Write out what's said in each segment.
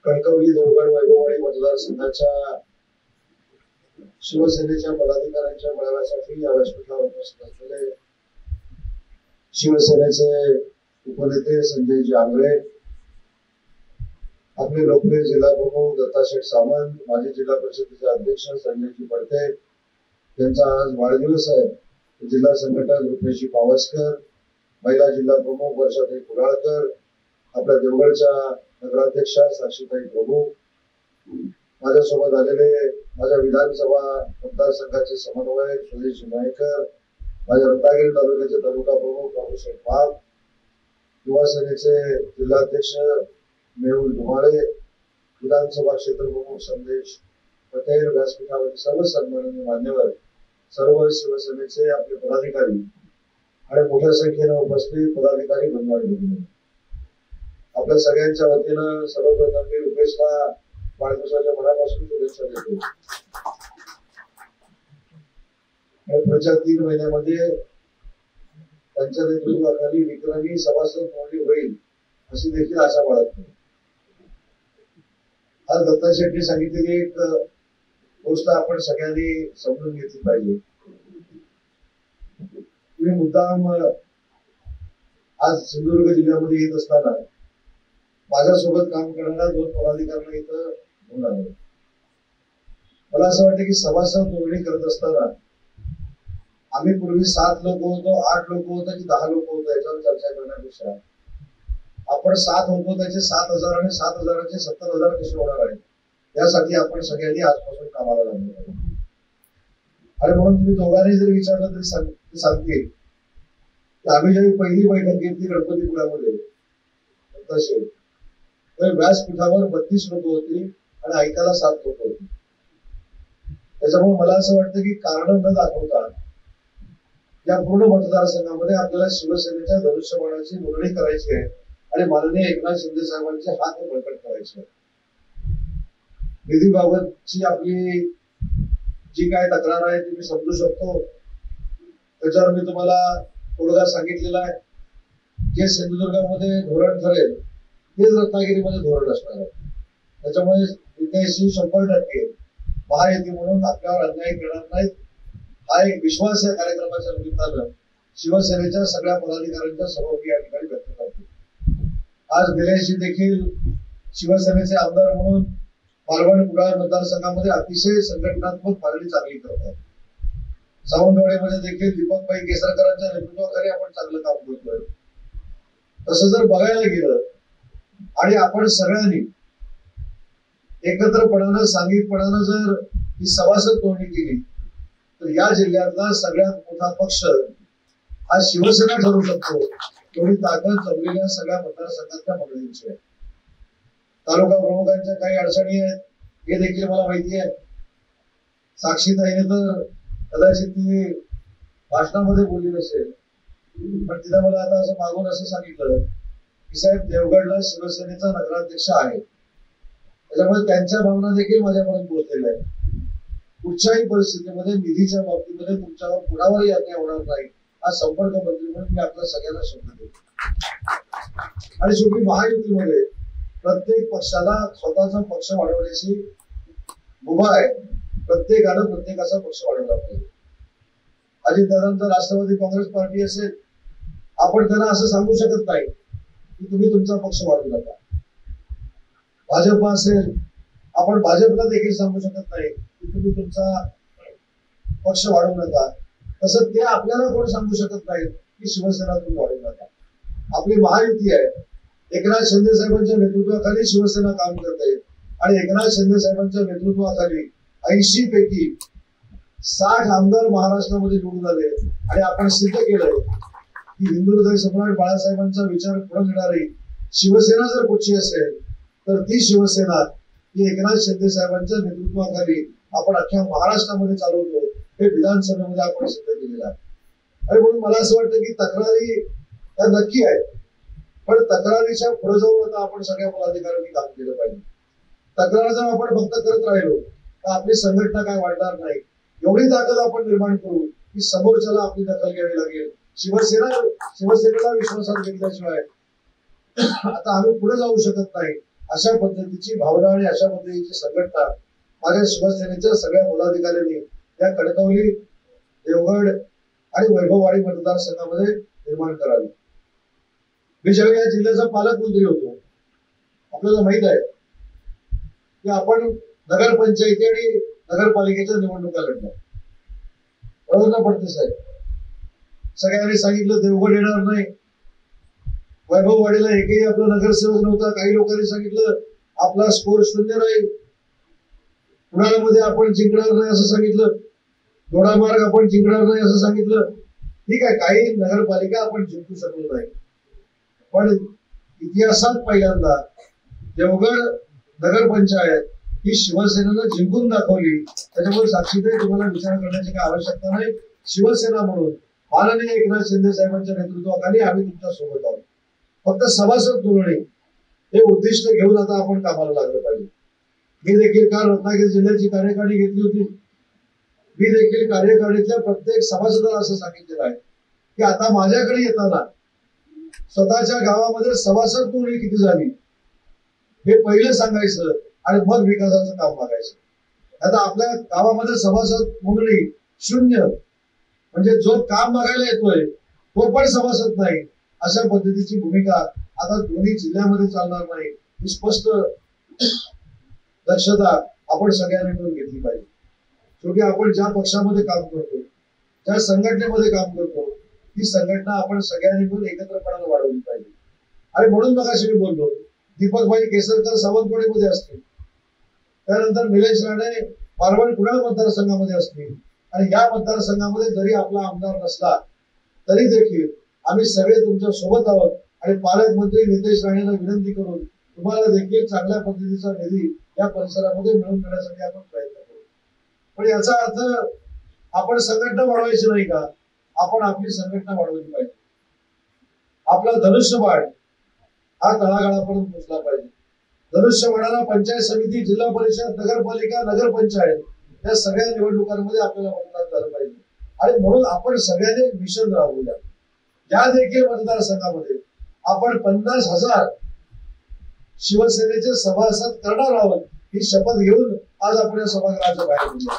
कणकवली देवगड वैभववाडी मतदारसंघाच्या शिवसेनेच्या पदाधिकाऱ्यांच्या मेळाव्यासाठी या व्यासपीठावर उपस्थित असलेले शिवसेनेचे उपनेते संजयजी आंगळे, आपले लोकप्रिय जिल्हा प्रमुख दत्ताशेठ सामंत, माजी जिल्हा परिषदेचे अध्यक्ष संजयजी पडते यांचा आज वाढदिवस आहे. जिल्हा संघटक रुपेशजी पावसकर, महिला जिल्हा प्रमुख वर्षाताई कुडाळकर, आपल्या देवगडच्या नगराध्यक्षा साक्षीताई प्रभू, माझ्यासोबत आलेले माझ्या विधानसभा मतदारसंघाचे समन्वयक सुदेश नायकर, माझ्या रत्नागिरी तालुक्याचे तालुका प्रमुख बाबूसाहेब बाग, युवा सेनेचे जिल्हाध्यक्ष मेहुल धुमाळे, विधानसभा क्षेत्र प्रमुख संदेश पटेल, व्यासपीठावरील सर्व सन्माननीय मान्यवर, सर्व शिवसेनेचे आपले पदाधिकारी आणि मोठ्या संख्येने उपस्थित पदाधिकारी बंधू, आपल्या सगळ्यांच्या वतीनं सर्वप्रथम मी रुपेशला वाढदिवसाच्या मनापासून शुभेच्छा देतो. पुढच्या 3 महिन्यामध्ये त्यांच्या नेतृत्वाखाली विक्रमी सभासद नोंदणी होईल अशी देखील आशा बाळगतो. आज दत्ता शेट्टी सांगितलेली एक गोष्ट आपण सगळ्यांनी समजून घेतली पाहिजे. तुम्ही मुद्दाम आज सिंधुदुर्ग जिल्ह्यामध्ये येत असताना माझ्यासोबत काम करणाऱ्या 2 पदाधिकाऱ्यांना इथं घेऊन आलो. मला असं वाटतं की सभासद नोंदणी करत असताना आम्ही पूर्वी 7 लोक होतो, 8 लोक होतो की 10 लोक होतो याच्यावर चर्चा करण्यापेक्षा आपण 7 होतो त्याचे 7,000 आणि 7,000चे 70,000 कसे होणार आहेत यासाठी आपण सगळ्यांनी आजपासून कामाला लागलो. आणि म्हणून तुम्ही दोघांनी जर विचारलं तरी सांगतील की आम्ही जेव्हा पहिली बैठक घेतली गणपतीपुळ्यामध्ये तसे तर व्यासपीठावर 32 लोक होती आणि ऐकायला 7 लोक होती. त्याच्यामुळे मला असं वाटतं की कारण न दाखवता या पूर्ण मतदारसंघामध्ये आपल्याला शिवसेनेच्या धनुष्यबाणाची नोंदणी करायची आहे आणि माननीय एकनाथ शिंदे साहेबांचे हात बळकट करायचे आहे. निधीबाबतची आपली जी काय तक्रार आहे ती मी समजू शकतो. त्याच्यावर मी तुम्हाला तोडगा सांगितलेला आहे. जे सिंधुदुर्गामध्ये धोरण ठरेल तेच रत्नागिरीमध्ये धोरण असणार आहे. त्याच्यामुळे विद्यार्थी 100% महायुती म्हणून आपल्यावर अन्याय करणार नाहीत हा एक विश्वास या कार्यक्रमाच्या निमित्तानं शिवसेनेच्या सगळ्या पदाधिकाऱ्यांच्या समोर या ठिकाणी व्यक्त करतो. आज निलेशजी देखील शिवसेनेचे आमदार म्हणून मालवण कुडाळ मतदारसंघामध्ये अतिशय संघटनात्मक मागणी चांगली करतात. सावंतवाडीमध्ये देखील दीपकभाई केसरकरांच्या नेतृत्वाखाली आपण चांगलं काम करतोय. तसं जर बघायला गेलं आणि आपण सगळ्यांनी एकत्रपणानं सांघिकपणानं जर ही सभासद नोंदणी केली तर या जिल्ह्यातला सगळ्यात मोठा पक्ष हा शिवसेना ठरू शकतो. एवढी ताकद जमलेल्या सगळ्या मतदारसंघातल्या मंडळींची आहे. तालुका प्रमुखांच्या काही अडचणी आहेत हे देखील मला माहिती आहे. साक्षीताईने तर कदाचित ती भाषणामध्ये बोलली नसेल पण तिला मला आता असं मागून असं सांगितलं की साहेब देवगडला शिवसेनेचा नगराध्यक्ष आहे त्याच्यामुळे त्यांच्या भावना देखील माझ्यापर्यंत पोहोचलेल्या आहेत. कुठच्याही परिस्थितीमध्ये निधीच्या बाबतीमध्ये तुमच्यावर कुणावरही अन्याय होणार नाही हा संपर्क मंत्री म्हणून मी आपल्या सगळ्यांना शब्द देतो. आणि शेवटी महायुतीमध्ये प्रत्येक पक्षाला स्वतःचा पक्ष वाढवण्याची मुभा आहे. प्रत्येकानं प्रत्येकाचा पक्ष वाढवला पाहिजे. अजितदादांचा राष्ट्रवादी काँग्रेस पार्टी असेल आपण त्यांना असं सांगू शकत नाही की तुम्ही तुमचा पक्ष वाढवू नका. भाजप असेल आपण भाजपला देखील सांगू शकत नाही की तुम्ही तुमचा पक्ष वाढवू नका. तसं ते आपल्याला कोण सांगू शकत नाही की शिवसेना तुम्ही वाढवू नका. आपली महायुती आहे. एकनाथ शिंदे साहेबांच्या नेतृत्वाखाली शिवसेना काम करते आणि एकनाथ शिंदे साहेबांच्या नेतृत्वाखाली 80 पैकी 60 आमदार महाराष्ट्रामध्ये निवडून आले आणि आपण सिद्ध केलंय की हिंदू हृदय सम्राट बाळासाहेबांचा विचार पुढे घेणारी शिवसेना जर कुठची असेल तर ती शिवसेना ही एकनाथ शिंदे साहेबांच्या नेतृत्वाखाली आपण अख्ख्या महाराष्ट्रामध्ये चालवतो हे विधानसभेमध्ये आपण सिद्ध केलेलं आहे. आणि म्हणून मला असं वाटतं की तक्रारी त्या नक्की आहेत पण तक्रारीच्या पुढे जाऊन आता आपण सगळ्या पदाधिकाऱ्यांनी काम केलं पाहिजे. तक्रार जर आपण फक्त करत राहिलो तर आपली संघटना काय वाढणार नाही. एवढी ताकद आपण निर्माण करू की समोरच्याला आपली दखल घ्यावी लागेल. शिवसेनेला विश्वासात घेतल्याशिवाय आता आम्ही पुढे जाऊ शकत नाही अशा पद्धतीची भावना आणि अशा पद्धतीची संघटना माझ्या शिवसेनेच्या सगळ्या पदाधिकाऱ्यांनी या कणकवली, देवगड आणि वैभववाडी मतदारसंघामध्ये निर्माण करावी. मी ज्यावेळी या जिल्ह्याचा पालकमंत्री होतो, आपल्याला माहित आहे की आपण नगरपंचायती आणि नगरपालिकेच्या निवडणुका लढल्या. बरोबर ना पडते साहेब? सगळ्यांनी सांगितलं देवगड येणार नाही, वैभववाडीला एकही आपला नगरसेवक नव्हता. काही लोकांनी सांगितलं आपला स्कोर 0 राहील, पुण्यामध्ये आपण जिंकणार नाही असं सांगितलं, दोडामार्ग आपण जिंकणार नाही असं सांगितलं. ठीक आहे, काही नगरपालिका आपण जिंकू शकलो नाही, पण इतिहासात पहिल्यांदा देवगड नगरपंचायत ही शिवसेनेनं जिंकून दाखवली. त्याच्यामुळे साक्षीताई तुम्हाला विचार करण्याची काही आवश्यकता नाही. शिवसेना म्हणून माननीय एकनाथ शिंदे साहेबांच्या नेतृत्वाखाली आम्ही तुमच्या सोबत आहोत. फक्त सभासद जोडणे हे उद्दिष्ट घेऊन आता आपण कामाला लागलं पाहिजे. मी देखील काल रत्नागिरी जिल्ह्याची कार्यकारिणी घेतली होती. मी देखील कार्यकारिणीतल्या प्रत्येक सभासदाला असं सांगितलेलं आहे की आता माझ्याकडे येताना स्वतःच्या गावामध्ये सभासद नोंदणी किती झाली हे पहिलं सांगायचं आणि मग विकासाचं काम मागायचं. आता आपल्या गावामध्ये सभासद नोंदणी 0, म्हणजे जो काम मागायला येतोय तो पण सभासद नाही, अशा पद्धतीची भूमिका आता दोन्ही जिल्ह्यामध्ये चालणार नाही. ही स्पष्ट दक्षता आपण सगळ्यांनी मिळून घेतली पाहिजे. शेवटी आपण ज्या पक्षामध्ये काम करतो, ज्या संघटनेमध्ये काम करतो, ती संघटना आपण सगळ्यांनी मिळून एकत्रपणाने वाढवली पाहिजे. आणि म्हणून मगाशी मी बोललो, दीपकभाई केसरकर सावंतवाडीमध्ये असतील, त्यानंतर निलेश राणे मारवाड कुडाळ मतदारसंघामध्ये असतील, आणि या मतदारसंघामध्ये जरी आपला आमदार नसला तरी देखील आम्ही सगळे तुमच्या सोबत आहोत. आणि पालकमंत्री नितेश राणेंना विनंती करून तुम्हाला देखील चांगल्या पद्धतीचा निधी या परिसरामध्ये मिळवून देण्यासाठी आपण प्रयत्न करू. पण याचा अर्थ आपण संघटना वाढवायची नाही का? आपण आपली संघटना वाढवली पाहिजे. आपला धनुष्यबाण हा तळागाळापर्यंत पोहोचला पाहिजे. धनुष्यबाणाला पंचायत समिती, जिल्हा परिषद, नगरपालिका, नगरपंचायत या सगळ्या निवडणुकांमध्ये आपल्याला मतदान झालं पाहिजे. आणि म्हणून आपण सगळ्यांनी मिशन राबवूया. या देखील मतदारसंघामध्ये आपण 50,000 शिवसेनेचे सभासद करणार आहोत ही शपथ घेऊन आज आपण या सभागृहाच्या बाहेर पडलो.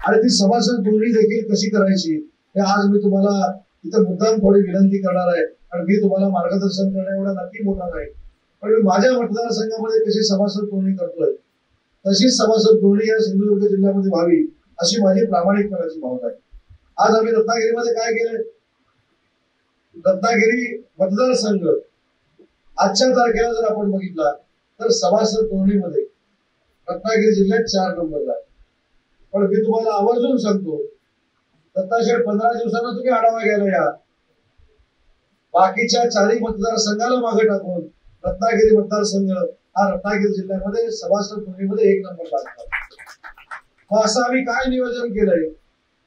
आणि ती सभासद नोंदणी देखील कशी करायची हे आज मी तुम्हाला इथं मुद्दाम थोडी विनंती करणार आहे. आणि मी तुम्हाला मार्गदर्शन करण्या एवढा नक्की मोठा नाही, पण मी माझ्या मतदारसंघामध्ये कशी सभासद नोंदणी करतोय तशीच सभासद नोंदणी या सिंधुदुर्ग जिल्ह्यामध्ये व्हावी अशी माझी प्रामाणिकपणाची भावना आहे. आज आम्ही रत्नागिरीमध्ये काय केलंय? रत्नागिरी मतदारसंघ आजच्या तारखेला जर आपण बघितला तर सभासद नोंदणीमध्ये रत्नागिरी जिल्ह्यात 4 नंबरला आहे. पण मी तुम्हाला आवर्जून सांगतो, दत्ताशेठ 15 दिवसांना तुम्ही आढावा घ्यायला या. बाकीच्या 4 मतदारसंघाला मागे टाकून रत्नागिरी मतदारसंघ हा रत्नागिरी जिल्ह्यामध्ये सभासद नोंदणीमध्ये 1 नंबर लागतो. मग असं आम्ही काय नियोजन केलंय?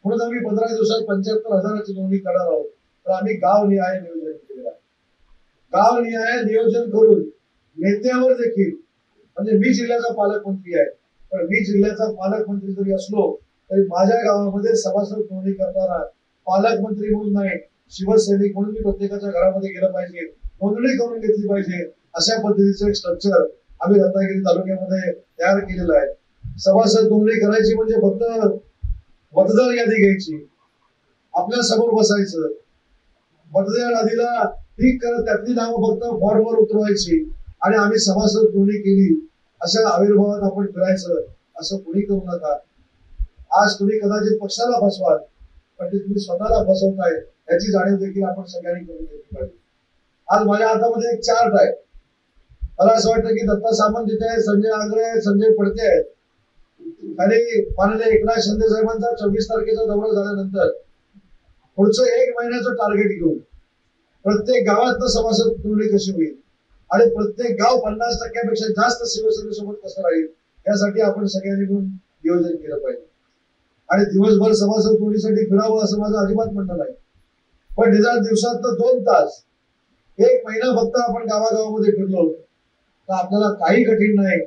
म्हणून आम्ही 15 दिवसात 75,000ची नोंदणी करणार आहोत. तर आम्ही गावनिहाय नियोजन केलेलं आहे. गावनिहाय नियोजन करून नेत्यावर देखील, म्हणजे मी जिल्ह्याचा पालकमंत्री आहे, पण मी जिल्ह्याचा पालकमंत्री जरी असलो तरी माझ्या गावामध्ये सभासद नोंदणी करताना पालकमंत्री म्हणून नाही, शिवसैनिक म्हणून मी प्रत्येकाच्या घरामध्ये गेलं पाहिजे, नोंदणी करून घेतली पाहिजे. अशा पद्धतीचं एक स्ट्रक्चर आम्ही रत्नागिरी तालुक्यामध्ये तयार केलेलं आहे. सभासद नोंदणी करायची म्हणजे फक्त मतदार यादी घ्यायची, आपल्या समोर बसायचं, मतदार यादीला टिक करत त्यातली नावं फक्त फॉर्मवर उतरवायची आणि आम्ही सभासद नोंदणी केली अशा आविर्भावात आपण फिरायचं. असं कुणी करू नका. आज तुम्ही कदाचित पक्षाला फसवाल, पण ते तुम्ही स्वतःला फसवताय याची जाणीव देखील आपण सगळ्यांनी करून घेतली पाहिजे. आज माझ्या हातामध्ये एक चार्ट आहे. मला असं वाटतं की दत्ता सामंत तिथे आहे, संजय आंग्रे आहे, संजय पडते आहेत. खाली माननीय एकनाथ शिंदे साहेबांचा 24 तारखेचा दौरा झाल्यानंतर पुढचं 1 महिन्याचं टार्गेट घेऊन प्रत्येक गावात सभासद नोंदणी कशी होईल आणि प्रत्येक गाव 50% जास्त शिवसेनेसोबत कसं राहील यासाठी आपण सगळ्यांनी मिळून नियोजन केलं पाहिजे. आणि दिवसभर सभासद नोंदणीसाठी फिरावं असं माझं अजिबात म्हणणं नाही, पण निदान दिवसात 2 तास 1 महिना फक्त आपण गावागावामध्ये फिरलो तर आपल्याला काही कठीण नाही.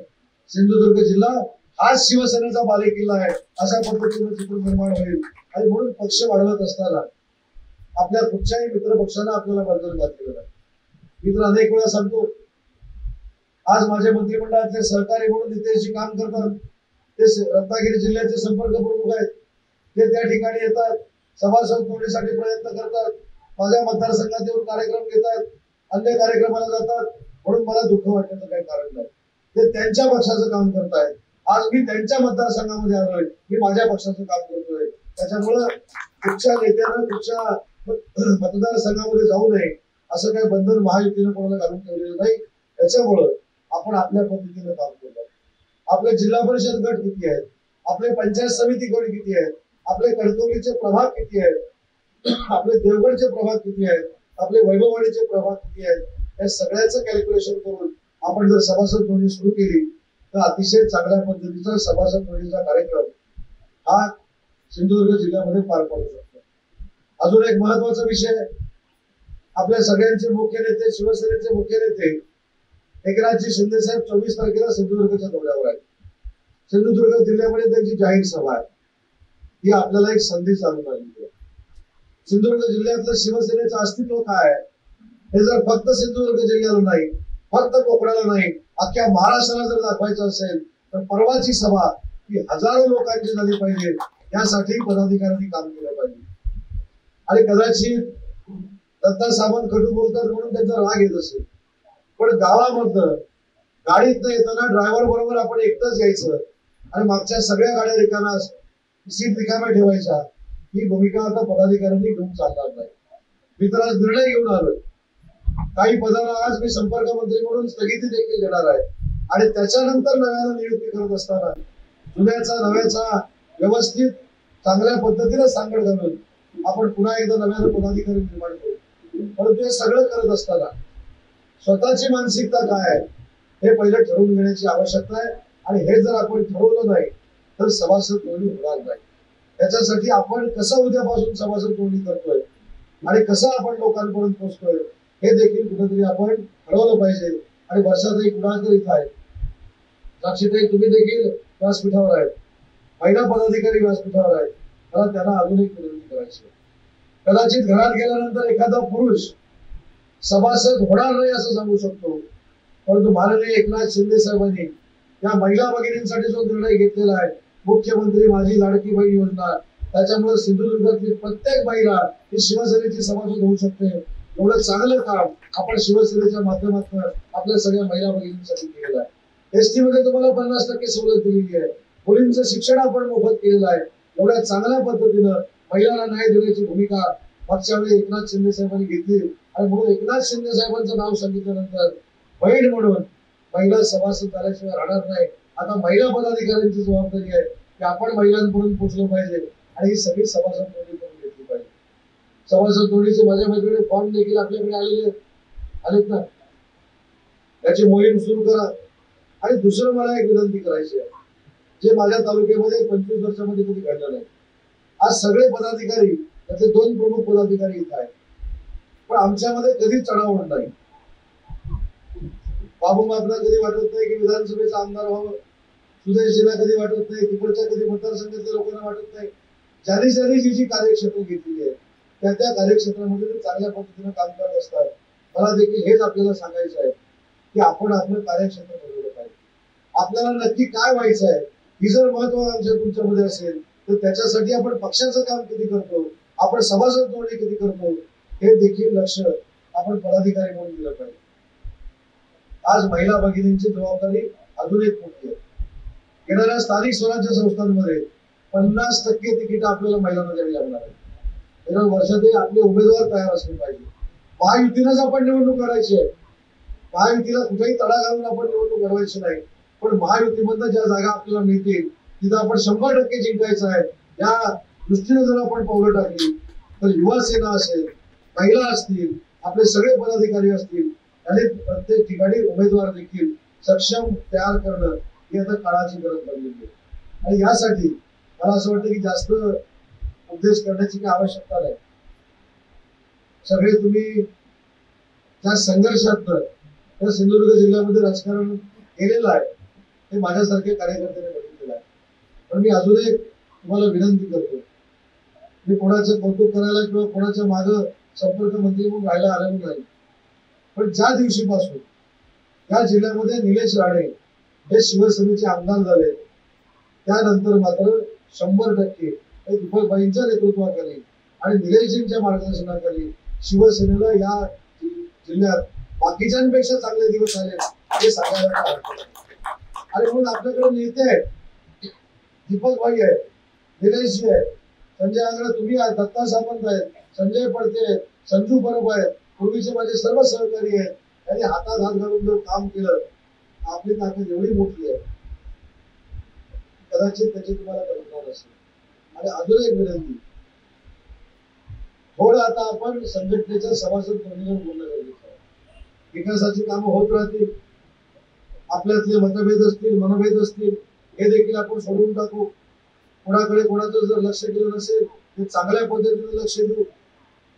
सिंधुदुर्ग जिल्हा हाच शिवसेनेचा बालेकिल्ला आहे अशा पद्धतीने चित्र निर्माण होईल. आणि म्हणून पक्ष वाढवत असताना आपल्या कुठच्याही मित्र पक्षांना आपल्याला बंधन घातलेलं नाही. मी तर अनेक वेळा सांगतो, आज माझे मंत्रिमंडळातले सहकारी म्हणून इथे काम करतात ते रत्नागिरी जिल्ह्याचे संपर्क प्रमुख आहेत. ते त्या ठिकाणी येतात, सभासद निवडीसाठी प्रयत्न करतात, माझ्या मतदारसंघात येऊन कार्यक्रम घेतात, अन्य कार्यक्रमाला जातात. म्हणून मला दुःख वाटण्याचं काही कारण नाही. ते त्यांच्या पक्षाचं काम करतायत. आज मी त्यांच्या मतदारसंघामध्ये आलोय, मी माझ्या पक्षाचं काम करतोय. त्याच्यामुळं कुठच्या नेत्यानं कुठच्या मतदारसंघामध्ये जाऊ नये असं काही बंधन महायुतीनं कोणाला घालून ठेवलेलं नाही. त्याच्यामुळं आपण आपल्या पद्धतीनं काम करतो. आपले जिल्हा परिषद गट किती आहेत, आपले पंचायत समिती गट किती आहेत, आपले कणकवलीचे प्रभाग किती आहेत, आपले देवगडचे प्रभाग किती आहेत, आपले वैभववाडीचे प्रभाग किती आहेत, या सगळ्याचं कॅल्क्युलेशन करून आपण जर सभासद नोंदणी सुरू केली तर अतिशय चांगल्या पद्धतीचा सभासद नोंदणीचा कार्यक्रम हा सिंधुदुर्ग जिल्ह्यामध्ये पार पडू शकतो. अजून एक महत्वाचा विषय, आपल्या सगळ्यांचे मुख्य नेते, शिवसेनेचे मुख्य नेते एकनाथजी शिंदे साहेब 24 तारखेला सिंधुदुर्गच्या दौऱ्यावर आहेत. सिंधुदुर्ग जिल्ह्यामध्ये त्यांची जाहीर सभा आहे. ही आपल्याला एक संधी चालून आलेली आहे. सिंधुदुर्ग जिल्ह्यातलं शिवसेनेचं अस्तित्व काय आहे हे जर फक्त सिंधुदुर्ग जिल्ह्याला नाही, फक्त कोकणाला नाही, अख्ख्या महाराष्ट्राला जर दाखवायचं असेल तर परवाची सभा ही हजारो लोकांची झाली पाहिजे. यासाठी पदाधिकाऱ्यांनी काम केलं पाहिजे. आणि कदाचित दत्ता सामंत कटू बोलतात म्हणून त्यांचा राग येत असेल, पण गावामधलं गाडीतनं येताना ड्रायव्हर बरोबर आपण एकटंच यायचं आणि मागच्या सगळ्या गाड्या रिकाम्या सीट रिकाम्या ठेवायच्या, ही भूमिका आता पदाधिकाऱ्यांनी घेऊन चालणार नाही. मी तर आज निर्णय घेऊन आलोय, काही पदांना आज मी संपर्क मंत्री म्हणून स्थगिती देखील देणार आहे. आणि त्याच्यानंतर नव्यानं नियुक्ती करत असताना जुन्याचा नव्याचा व्यवस्थित चांगल्या पद्धतीने सांगड घालून आपण पुन्हा एकदा नव्यानं पदाधिकारी निर्माण करू. परंतु हे सगळं करत असताना स्वतःची मानसिकता काय आहे हे पहिले ठरवून घेण्याची आवश्यकता आहे. आणि हे जर आपण ठरवलं नाही तर सभासद नोंदणी होणार नाही. त्याच्यासाठी आपण कसं उद्यापासून सभासद नोंदणी करतोय आणि कसं आपण लोकांपर्यंत पोहोचतोय हे देखील कुठेतरी आपण ठरवलं पाहिजे. आणि वर्षातही कुणाकडे इथं आहे, साक्षीताई तुम्ही देखील व्यासपीठावर आहेत, महिला पदाधिकारी व्यासपीठावर आहेत. मला त्यांना अजून एक विनंती करायची, कदाचित घरात गेल्यानंतर एखादा पुरुष सभासद होणार नाही असं सांगू शकतो, परंतु माननीय एकनाथ शिंदे साहेबांनी या महिला भगिनींसाठी जो निर्णय घेतलेला आहे, मुख्यमंत्री माझी लाडकी बहीण योजना, त्याच्यामुळे सिंधुदुर्गातली प्रत्येक महिला ही शिवसेनेची सभासद होऊ शकते. एवढं चांगलं काम आपण शिवसेनेच्या माध्यमातून आपल्या सगळ्या महिला भगिनींसाठी केलेलं आहे. एसटी मध्ये तुम्हाला 50% सवलत दिलेली आहे, मुलींचं शिक्षण आपण मोफत केलेलं आहे. एवढ्या चांगल्या पद्धतीनं महिलांना न्याय देण्याची भूमिका मागच्या वेळी एकनाथ शिंदे साहेबांनी घेतली. आणि म्हणून एकनाथ शिंदे साहेबांचं नाव सांगितल्यानंतर बहीण म्हणून महिला सभासद झाल्याशिवाय राहणार नाही. आता महिला पदाधिकाऱ्यांची जबाबदारी आहे की आपण महिलांपर्यंत पोहोचलं पाहिजे आणि ही सगळी सभासद नोंदणी करून घेतली पाहिजे. सभासद नोंदणीचे माझ्या मैत्रिणी फॉर्म देखील आपल्याकडे आलेत ना, त्याची मोहीम सुरू करा. आणि दुसरं मला एक विनंती करायची आहे, जे माझ्या तालुक्यामध्ये 25 वर्षामध्ये कधी घडलं नाही. आज सगळे पदाधिकारी, त्याचे 2 प्रमुख पदाधिकारी इथं आहेत, पण आमच्यामध्ये कधीच चढावण नाही. बाबू मापला कधी वाटत नाही की विधानसभेचा आमदार व्हावं, सुदेशजीला कधी वाटत नाही, तिकडच्या कधी मतदारसंघातल्या लोकांना वाटत नाही. ज्यांनी जी कार्यक्षेत्र घेतलेली आहे त्या कार्यक्षेत्रामध्ये ते चांगल्या पद्धतीने काम करत असतात. मला देखील हेच आपल्याला सांगायचं आहे की आपण आपलं कार्यक्षेत्र ठरवलं पाहिजे. आपल्याला नक्की काय व्हायचं आहे ही जर महत्व आमच्या तुमच्यामध्ये असेल तर त्याच्यासाठी आपण पक्षाचं काम किती करतो, आपण सभासद नोंदणी किती करतो हे देखील लक्ष आपण पदाधिकारी म्हणून दिलं पाहिजे. आज महिला भगिनींची जबाबदारी अजून एक मोठी आहे. येणाऱ्या स्थानिक स्वराज्य संस्थांमध्ये 50% तिकीट आपल्याला महिलांना द्यावी लागणार आहे. येणाऱ्या वर्षातही आपले उमेदवार तयार असले पाहिजे. महायुतीनंच आपण निवडणूक करायची आहे. महायुतीला कुठेही तडा घालून आपण निवडणूक लढवायची नाही, पण महायुतीमधनं ज्या जागा आपल्याला मिळतील तिथं आपण 100% जिंकायचं आहे. या दृष्टीने जर आपण पावलं टाकली तर युवा सेना असेल, महिला असतील, आपले सगळे पदाधिकारी असतील आणि प्रत्येक ठिकाणी उमेदवार देखील सक्षम तयार करणं ही आता काळाची गरज बनलेली आहे. आणि यासाठी मला असं वाटतं की जास्त उपदेश करण्याची काही आवश्यकता नाही. सगळे तुम्ही त्या संघर्षात त्या सिंधुदुर्ग जिल्ह्यामध्ये राजकारण केलेलं आहे ते माझ्यासारख्या कार्यकर्त्याने बघितलेलं आहे. पण मी अजून एक तुम्हाला विनंती करतो, मी कोणाचं कौतुक करायला किंवा कोणाच्या मागं संपर्क मंत्री म्हणून राहायला आलेलो नाही, पण ज्या दिवशीपासून या जिल्ह्यामध्ये निलेश राणे हे शिवसेनेचे आमदार झाले, त्यानंतर मात्र 100% दीपकबाईंच्या नेतृत्वाखाली आणि निलेशजींच्या मार्गदर्शनाखाली शिवसेनेला या जिल्ह्यात बाकीच्यांपेक्षा चांगले दिवस आले हे सांगायला आणि म्हणून आपल्याकडे नेते आहेत, दीपकबाई आहेत, निलेशजी आहेत, संजय आंगडे तुम्ही आहात, दत्ता सामंत आहेत, संजय पडते आहेत, संजू परब आहेत, पूर्वीचे माझे सर्व सहकारी आहेत. त्यांनी हातात हात घालून जर काम केलं, आपली ताकद एवढी मोठी आहे कदाचित त्याची तुम्हाला कल्पना नसेल. आणि अजून एक विनंती, थोडं आता आपण संघटनेच्या सभासद नोंदणीवर बोलणं गरजेचं आहे. विकासाची कामं होत राहतील, आपल्यातले मतभेद असतील, मनभेद असतील, हे देखील आपण सोडून टाकू. कोणाकडे कोणाचं जर लक्ष केलं नसेल ते चांगल्या पद्धतीने लक्ष देऊ.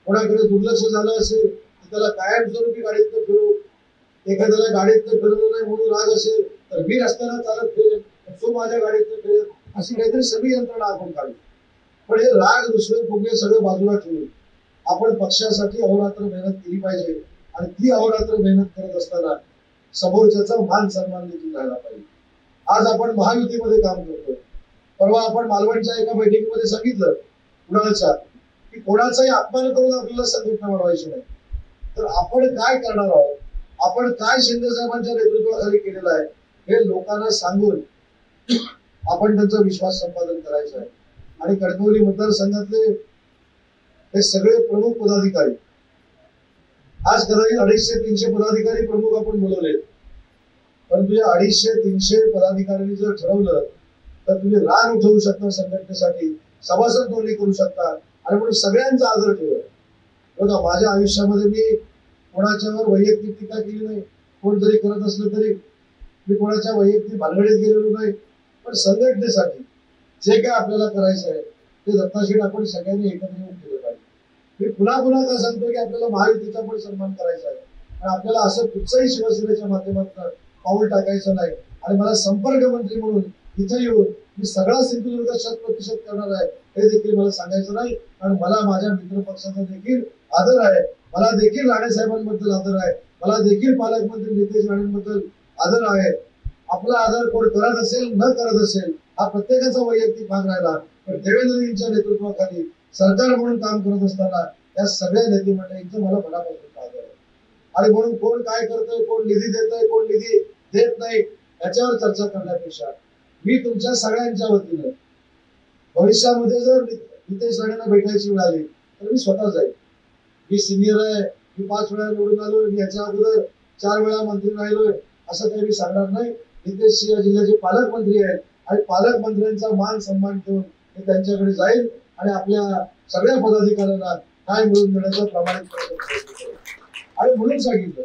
कोणाकडे दुर्लक्ष झालं असेल तर त्याला कायमस्वरूपी गाडीतनं फिरू. एखाद्याला गाडीतनं फिरवलं नाही म्हणून राग असेल तर मी रस्त्याला चालत फिरेन, तो माझ्या गाडीतनं फिरेल, अशी काहीतरी सगळी यंत्रणा आपण काढू. पण हे राग दुसरे फुगे सगळं बाजूला ठेवून आपण पक्षासाठी अहोरात्र मेहनत केली पाहिजे. आणि ती अहोरात्र मेहनत करत असताना समोरच्याचा मान सन्मान देखील राहायला पाहिजे. आज आपण महायुतीमध्ये काम करतो. परवा आपण मालवणच्या एका बैठकीमध्ये सांगितलं कुणाच्या की कोणाचाही अपमान करून आपल्याला संघटना वाढवायची नाही. तर आपण काय करणार आहोत, आपण काय शिंदे साहेबांच्या नेतृत्वाखाली केलेलं आहे हे लोकांना सांगून आपण त्यांचा विश्वास संपादन करायचा आहे. आणि कणकवली मतदारसंघातले हे सगळे प्रमुख पदाधिकारी, आज कदाचित 250-300 पदाधिकारी प्रमुख आपण बोलवले, परंतु या 250-300 पदाधिकाऱ्यांनी जर ठरवलं तर तुम्ही राग उठवू शकता, संघटनेसाठी सभासद नोंदणी करू शकता आणि म्हणून सगळ्यांचा आदर ठेवा. बघा, माझ्या आयुष्यामध्ये मी कोणाच्यावर वैयक्तिक टीका केली नाही. कोण जरी करत असलं तरी मी कोणाच्या वैयक्तिक भानगडीत गेलेलो नाही. पण संघटनेसाठी जे काय आपल्याला करायचं आहे ते दत्ताशेठ आपण सगळ्यांनी एकत्र येऊन केलं पाहिजे. मी पुन्हा पुन्हा का सांगतो की आपल्याला महायुतीचा पण सन्मान करायचा आहे. आणि आपल्याला असं कुठचंही शिवसेनेच्या माध्यमातून पाऊल टाकायचं नाही. आणि मला संपर्क मंत्री म्हणून इथे येऊन मी सगळा सिंधुदुर्ग 100% करणार आहे हे देखील मला सांगायचं नाही. कारण मला माझ्या मित्रपक्षाचा देखील आदर आहे, मला देखील राणे साहेबांबद्दल आदर आहे, मला देखील पालकमंत्री नितेश राणेंबद्दल आदर आहे. आपला आदर कोण करत असेल न करत असेल हा प्रत्येकाचा वैयक्तिक भाग राहिला. पण देवेंद्रजींच्या नेतृत्वाखाली सरकार म्हणून काम करत असताना या सगळ्या नेते मंडळींचं मला मनापासून आदर आहे. आणि म्हणून कोण काय करतोय, कोण निधी देतोय, कोण निधी देत नाही याच्यावर चर्चा करण्यापेक्षा मी तुमच्या सगळ्यांच्या वतीनं भविष्यामध्ये जर नितेश राणेंना भेटायची वेळ आली तर मी स्वतः जाईल. मी सिनियर आहे, मी 5 वेळा निवडून आलोय, मी याच्या अगोदर 4 वेळा मंत्री राहिलोय असं काही मी सांगणार नाही. नितेश या जिल्ह्याचे पालकमंत्री आहेत आणि पालकमंत्र्यांचा मान सन्मान ठेवून मी त्यांच्याकडे जाईल आणि आपल्या सगळ्या पदाधिकाऱ्यांना काय मिळून देण्याचा प्रामाणिक प्रयत्न. आणि म्हणून सांगितलं,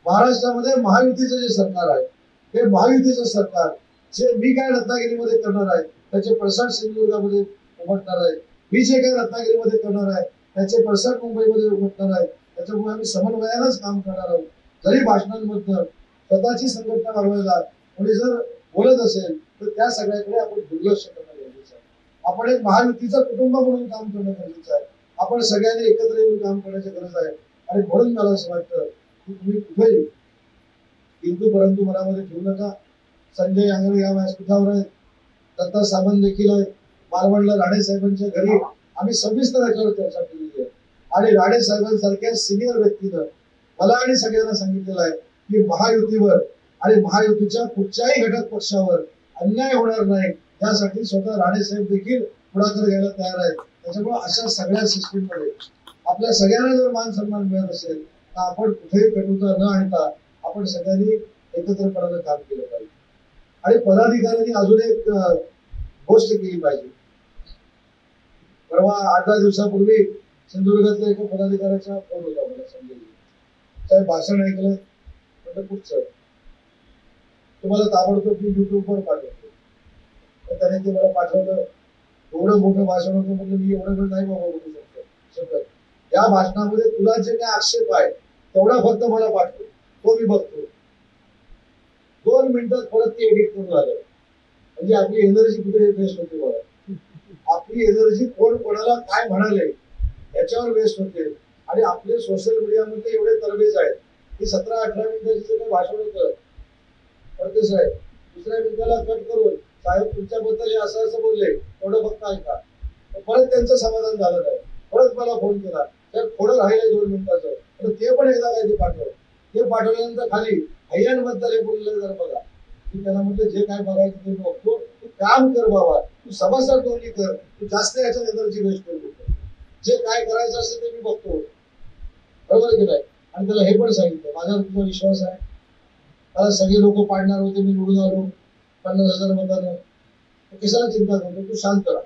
महाराष्ट्रामध्ये महायुतीचं जे सरकार आहे हे महायुतीचं सरकार जे मी काय रत्नागिरीमध्ये करणार आहे त्याचे पडसाद सिंधुदुर्गामध्ये उमटणार आहे. मी जे काय रत्नागिरीमध्ये करणार आहे त्याचे पडसाद मुंबईमध्ये उमटणार आहे. त्याच्यामुळे आम्ही समन्वयानंच काम करणार आहोत. जरी भाषणांमधनं स्वतःची संघटना वाढवायला कोणी जर बोलत असेल तर त्या सगळ्याकडे आपण दुर्लक्ष करणं गरजेचं आहे. आपण एक महायुतीचं कुटुंब म्हणून काम करणं गरजेचं आहे. आपण सगळ्यांनी एकत्र येऊन काम करण्याची गरज आहे. आणि म्हणून मला असं वाटतं की तुम्ही कुठेही किंतु परंतु मनामध्ये ठेवू नका. संजय आंगडे या व्यासपीठावर आहेत, दत्ता सामंत देखील आहेत. मालवणला राणे साहेबांच्या घरी आम्ही सविस्तर याच्यावर चर्चा केलेली आहे. आणि राणे साहेबांसारख्या सिनियर व्यक्तीनं मला आणि सगळ्यांना सांगितलेलं आहे की महायुतीवर आणि महायुतीच्या कुठच्याही घटक पक्षावर अन्याय होणार नाही यासाठी स्वतः राणे साहेब देखील पुढाकार घ्यायला तयार आहेत. त्याच्यामुळे अशा सगळ्या सिस्टीम मध्ये आपल्या सगळ्यांना जर मान सन्मान मिळत असेल तर आपण कुठेही कटुता न आणता आपण सगळ्यांनी एकत्रपणानं काम केलं पाहिजे. आणि पदाधिकाऱ्यांनी अजून एक गोष्ट केली पाहिजे. परवा 8-10 दिवसापूर्वी सिंधुदुर्गातल्या एका पदाधिकाऱ्याचा फोन होता मला, संजय साहेब भाषण ऐकलं म्हटलं कुठचं, तुम्हाला ताबडतोब मी युट्यूबवर पाठवतो. तर त्याने ते मला पाठवलं. एवढं मोठं भाषण होतं, म्हणजे मी एवढं वेळ नाही बाबा बोलू शकतो. या भाषणामध्ये तुला जे काय आक्षेप आहे तेवढा फक्त मला पाठव, तो मी बघतो. 2 मिनिटात परत ते एडिट करून आलं. म्हणजे आपली एनर्जी कुठे वेस्ट होते बघा. आपली एनर्जी कोण कोणाला काय म्हणाले याच्यावर वेस्ट होते. आणि आपले सोशल मीडियामध्ये एवढे तरबेज आहेत की 17-18 मिनिटाचं जे काही भाषण होतं फडके साहेब दुसऱ्या मिनिटाला कट करून साहेब तुमच्याबद्दल हे असं असं बोलले एवढं फक्त ऐका. परत त्यांचं समाधान झालं नाही. परत मला फोन केला तर थोडं राहिलंय 2 मिनिटाचं तर ते पण एकदा काय ते पाठवलं. ते पाठवल्यानंतर खाली हय्यांबद्दल हे बोललं जर बघा. मी त्याला म्हटलं जे काय बघायचं ते बघतो, तू काम कर बाबा, तू सभासद नोंदणी कर, तू जास्त याच्या एनर्जी वेस्ट करू नको. जे काय करायचं असेल ते मी बघतो. बरोबर की नाही. आणि त्याला हे पण सांगितलं माझ्यावर तुझा विश्वास आहे. मला सगळे लोक पाडणार होते, मी निवडून आलो 50,000 मतांना. कशाला चिंता करतो, तू शांत राहा,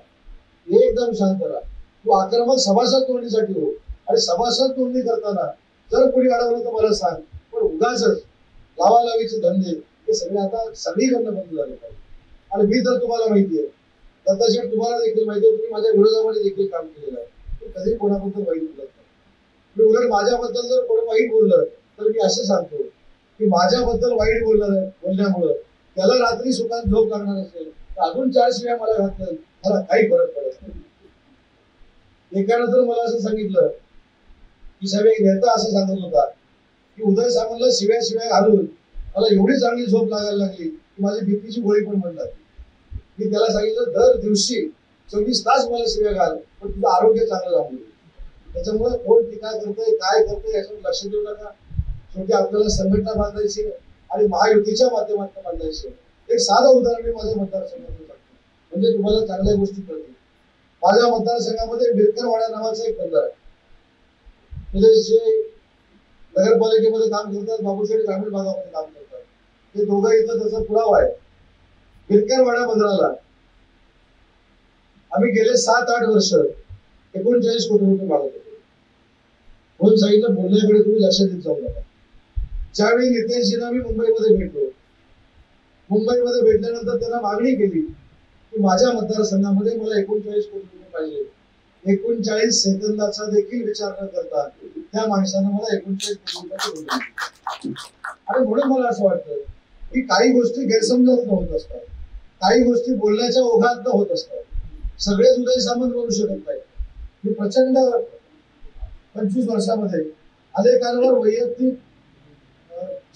एकदम शांत राहा. तू आक्रमक सभासद नोंदणीसाठी हो. आणि सभासद नोंदणी करताना जर कोणी अडवलं तर मला सांग. पण उगाच लावालावीचे धंदे हे सगळे आता सगळीकडनं बंद झाले पाहिजे. आणि मी तर तुम्हाला माहिती आहे, दत्ताशेठ तुम्हाला देखील माहिती आहे, तुम्ही माझ्या विरोधामध्ये देखील काम केलेलं आहे. मी कधी कोणाबद्दल वाईट बोलत नाही. मी उलट माझ्याबद्दल जर कोणी वाईट बोललं तर मी असं सांगतो की माझ्याबद्दल वाईट बोलल्यामुळं त्याला रात्री सुखात झोप लागणार असेल तर अजून 4 शिव्या मला घातलं मला काही फरक पडत नाही. एकानं तर मला असं सांगितलं की साहेब एक नेता असं सांगत होता की उदय सामंतला शिव्या घालून मला एवढी चांगली झोप लागायला लागली की माझी बीपीची गोळी पण बंद झाली. मी त्याला सांगितलं दर दिवशी 24 तास मला शिव्या घाल पण तुझं आरोग्य चांगलं राहू दे. त्याच्यामुळे कोण टीका करतोय काय करतोय याच्यावर लक्ष देऊ नका. शेवटी आपल्याला संघटना बांधायची आणि महायुतीच्या माध्यमातून बांधायची. एक साधं उदाहरण मी माझ्या मतदारसंघातून सांगतो म्हणजे तुम्हाला चांगल्या गोष्टी कळतील. माझ्या मतदारसंघामध्ये बिरकरवाडा नावाचा एक बंदर आहे. म्हणजे जे नगरपालिकेमध्ये काम करतात, बाबूशेठ ग्रामीण भागामध्ये काम करतात, ते दोघं इथं त्याचा पुरावा आहे. बिरकरवाडा बंदराला आम्ही गेले 7-8 वर्ष 39 कोटी रुपये मागत होतो. म्हणून सांगितलं बोलण्याकडे तुम्ही लक्ष देत जाऊ नका. ज्यावेळी नितेशजींना मी मुंबईमध्ये भेटलो, मुंबईमध्ये भेटल्यानंतर त्यांना मागणी केली की माझ्या मतदारसंघामध्ये मला 39 कोटी रुपये पाहिजे. 39 सेकंदाचा देखील विचार न करता त्या माणसानं मला 39 कोटी रुपये. आणि म्हणून मला असं वाटतं की काही गोष्टी गैरसमजात होत असतात, काही गोष्टी बोलण्याच्या ओघात होत असतात. सगळेच उदय सामंत बोलू शकत नाही. मी प्रचंड 25 वर्षामध्ये अनेकांवर वैयक्तिक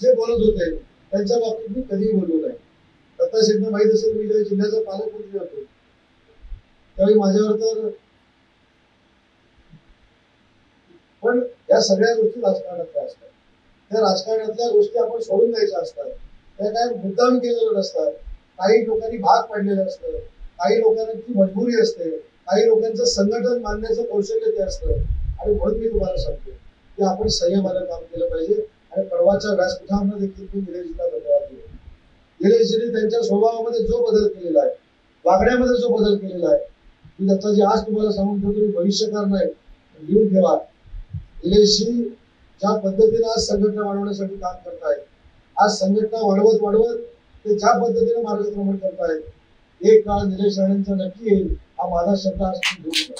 जे बोलत होते त्यांच्या बाबतीत मी कधीही बोललो नाही. दत्ताशेठना माहित असेल मी ज्या जिल्ह्याचा पालकमंत्री होतो त्यावेळी माझ्यावर तर पण या सगळ्या गोष्टी राजकारणातल्या असतात. त्या राजकारणातल्या गोष्टी आपण सोडून द्यायच्या असतात. त्या काय मुद्दाम केलेलं नसतात. काही लोकांनी भाग पाडलेलं असतं, काही लोकांची मजबुरी असते, काही लोकांचं संघटन मानण्याचं कौशल्य ते असतं. आणि म्हणून मी तुम्हाला सांगतो की आपण संयमानं काम केलं पाहिजे. आणि परवाच्या व्यासपीठावर देखील मी निलेशजीला धन्यवाद देतो. निलेशजीने त्यांच्या स्वभावामध्ये जो बदल केलेला आहे, वागण्यामध्ये जो बदल केलेला आहे, मी दत्ताजी आज तुम्हाला सांगून ठेवतो की भविष्यकार नाही लिहून ठेवा. निलेशजी ज्या पद्धतीने आज संघटना वाढवण्यासाठी काम करतायत, आज संघटना वाढवत ते ज्या पद्धतीने मार्गक्रमण करतायत, एक काळ निलेश राणेंचा नक्की येईल हा माझा शब्द आज घेऊन.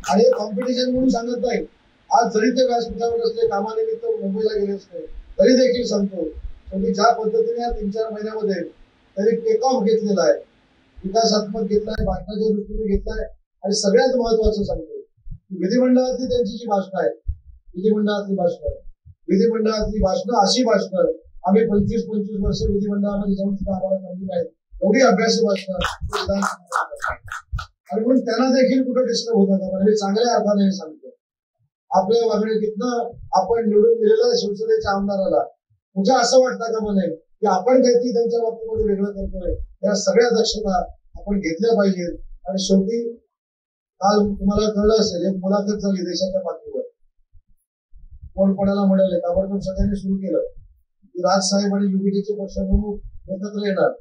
आणि कॉम्पिटिशन म्हणून सांगत नाही. आज जरी ते व्यासपीठावर असले, कामानिमित्त मुंबईला गेले असते तरी देखील सांगतो की ज्या पद्धतीने या 3-4 महिन्यामध्ये त्यांनी टेक ऑफ घेतलेला आहे, विकासात्मक घेतलाय, भाषणाच्या दृष्टीने घेतलाय. आणि सगळ्यात महत्वाचं सांगतो विधिमंडळातली त्यांची जी भाषणं आहेत, विधिमंडळातली भाषणं अशी भाषणं आम्ही 25 वर्ष विधिमंडळामध्ये जाऊन सुद्धा आम्हाला समजली नाहीत. एवढी अभ्यासू भाषणं. आणि म्हणून त्यांना देखील कुठं डिस्टर्ब होत नका. म्हणजे चांगल्या अर्थाने हे सांगतो आपल्या वागणुकीतनं आपण निवडून दिलेल्या शिवसेनेच्या आमदाराला म्हणजे असं वाटतं का म्हणे की आपण काहीतरी त्यांच्या बाबतीमध्ये वेगळं करतोय. या सगळ्या दक्षता आपण घेतल्या पाहिजेत. आणि शेवटी काल तुम्हाला कळलं असेल एक मुलाखत झाली देशाच्या पातळीवर. कोण कोणाला म्हणाले ताबडतोब सगळ्यांनी सुरू केलं की राजसाहेब आणि युपीटीचे पक्षप्रमुख एकत्र येणार.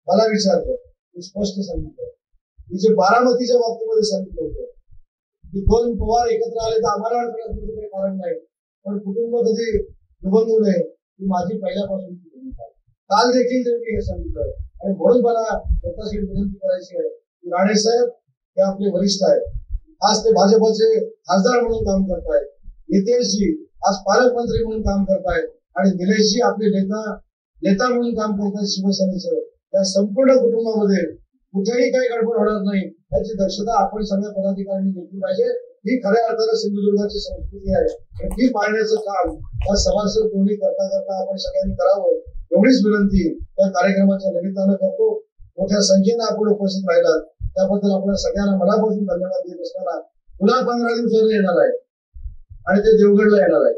मला विचारलं, मी स्पष्ट सांगितलं मी जे बारामतीच्या बाबतीमध्ये सांगितलं होतं की 2 पवार एकत्र आले तर आम्हाला अडचण काही कारण नाही, पण कुटुंब कधी दुभंगू नये ही माझी पहिल्यापासूनची भूमिका आहे. काल देखील त्यांनी हे सांगितलं. आणि म्हणून मला दत्ताशेठ विनंती करायची आहे की राणेसाहेब हे आपले वरिष्ठ आहेत. आज ते भाजपचे खासदार म्हणून काम करतायत. नितेशजी आज पालकमंत्री म्हणून काम करतायत. आणि निलेशजी आपले नेता म्हणून काम करतायत शिवसेनेचं. या संपूर्ण कुटुंबामध्ये कुठेही काही गडबड होणार नाही याची दक्षता आपण सगळ्या पदाधिकाऱ्यांनी घेतली पाहिजे. ही खऱ्या अर्थानं सिंधुदुर्गाची संस्कृती आहे. ती पाळण्याचं काम या सभासद नोंदणी करता आपण सगळ्यांनी करावं एवढीच विनंती या कार्यक्रमाच्या निमित्तानं करतो. मोठ्या संख्येनं आपण उपस्थित राहिलात त्याबद्दल आपल्या सगळ्यांना मनापासून धन्यवाद देत असताना पुन्हा 15 दिवसांनी येणार आहे आणि ते देवगडला येणार आहे.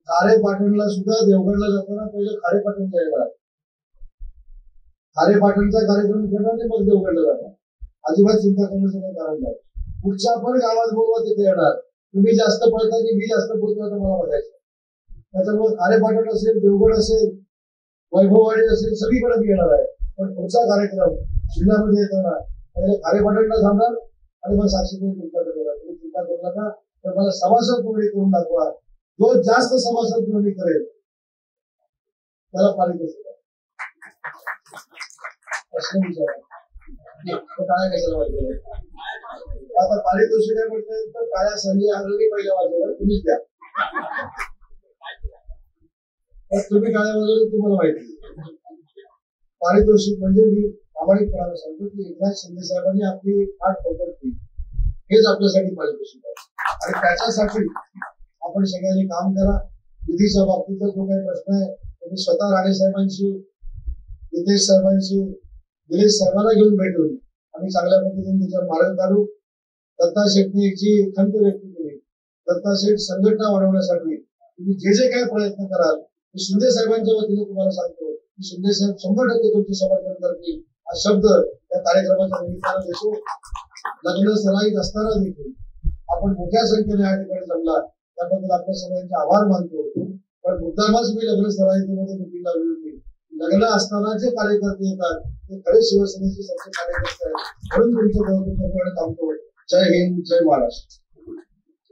खारेपाटणला सुद्धा देवगडला जाताना पहिले खारेपाटणला येणार, खारेपाटणचा कार्यक्रम करणार ते मग देवगडला जाणार. अजिबात चिंता करण्याचं काही कारण नाही. पुढच्या पण गावात बोलवा तिथे येणार. तुम्ही जास्त पळता की मी जास्त पळतो आता मला बघायचं. त्याच्यामुळे खारेपाटण असेल, देवगड असेल, वैभववाडी असेल, सगळीकडे मी येणार आहे. पण पुढचा कार्यक्रम जिल्ह्यामध्ये येताना पहिले खारेपाटणला थांबणार आणि मग साक्षीने तुमच्याकडे येणार. तुम्ही चिंता करू नका. तर मला सभासद नोंदणी करून दाखवा. जो जास्त सभासद नोंदणी करेल त्याला पारितोषिक प्रश्न विचारा. काय कशाला पाहिजे आता पारितोषिक आहे म्हटलं तर काळ्या संधी ऑलरेडी पहिल्या वाजवल्या तुम्हीच द्या. तुम्ही काळ्या वाजवले तुम्हाला माहिती. पारितोषिक म्हणजे मी प्रामाणिकपणाने सांगतो की एकनाथ शिंदे साहेबांनी आपली आठ पकडली हेच आपल्यासाठी पारितोषिक आहे. आणि त्याच्यासाठी आपण सगळ्यांनी काम करा. निधीच्या बाबतीतला जो काही प्रश्न आहे तुम्ही स्वतः राणे साहेबांशी, नितेश साहेबांशी, निलेश साहेबांना घेऊन भेटून आम्ही चांगल्या पद्धतीने त्याच्यावर मार्ग काढू. दत्ता शेट्टी जी खंत व्यक्त केली, दत्ता शेठ संघटना वाढवण्यासाठी तुम्ही जे जे काही प्रयत्न कराल मी शिंदे साहेबांच्या वतीने तुम्हाला सांगतो की शिंदे साहेब 100% तुमचे समर्थन करतील. हा शब्द या कार्यक्रमाच्या निमित्तानं देतो. लग्न सराईत असताना देखील आपण मोठ्या संख्येने या ठिकाणी जमला त्याबद्दल आपल्या सगळ्यांचे आभार मानतो. पण मुद्दामच मी लग्न सराईतीमध्ये मिटिंग लावली होती. लग्न असताना जे कार्यकर्ते येतात ते खरे शिवसेनेचे सच्चे कार्यकर्ते आहेत म्हणून तुमचं कौतुक करतो आणि थांबतो. जय हिंद, जय महाराष्ट्र.